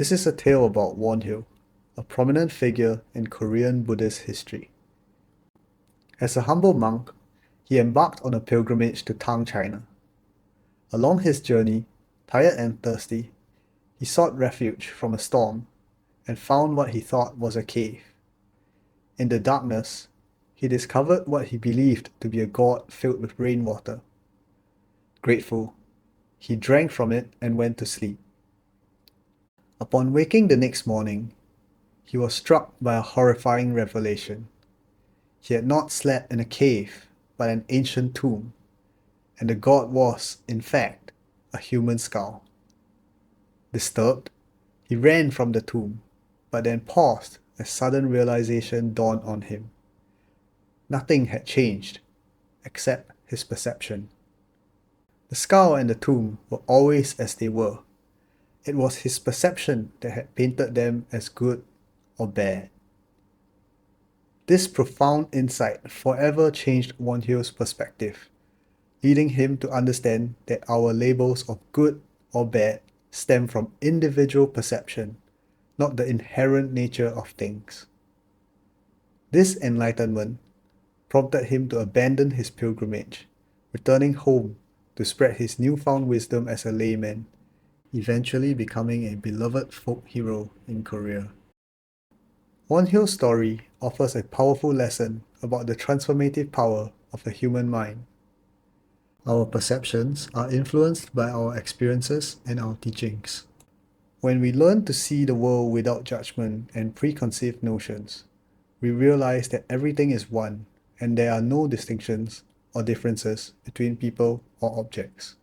This is a tale about Wonhyo, a prominent figure in Korean Buddhist history. As a humble monk, he embarked on a pilgrimage to Tang, China. Along his journey, tired and thirsty, he sought refuge from a storm and found what he thought was a cave. In the darkness, he discovered what he believed to be a gourd filled with rainwater. Grateful, he drank from it and went to sleep. Upon waking the next morning, he was struck by a horrifying revelation. He had not slept in a cave, but an ancient tomb, and the god was, in fact, a human skull. Disturbed, he ran from the tomb, but then paused as sudden realization dawned on him. Nothing had changed, except his perception. The skull and the tomb were always as they were. It was his perception that had painted them as good or bad. This profound insight forever changed Wonhyo's perspective, leading him to understand that our labels of good or bad stem from individual perception, not the inherent nature of things. This enlightenment prompted him to abandon his pilgrimage, returning home to spread his newfound wisdom as a layman, eventually becoming a beloved folk hero in Korea. Wonhyo's story offers a powerful lesson about the transformative power of the human mind. Our perceptions are influenced by our experiences and our teachings. When we learn to see the world without judgment and preconceived notions, we realize that everything is one and there are no distinctions or differences between people or objects.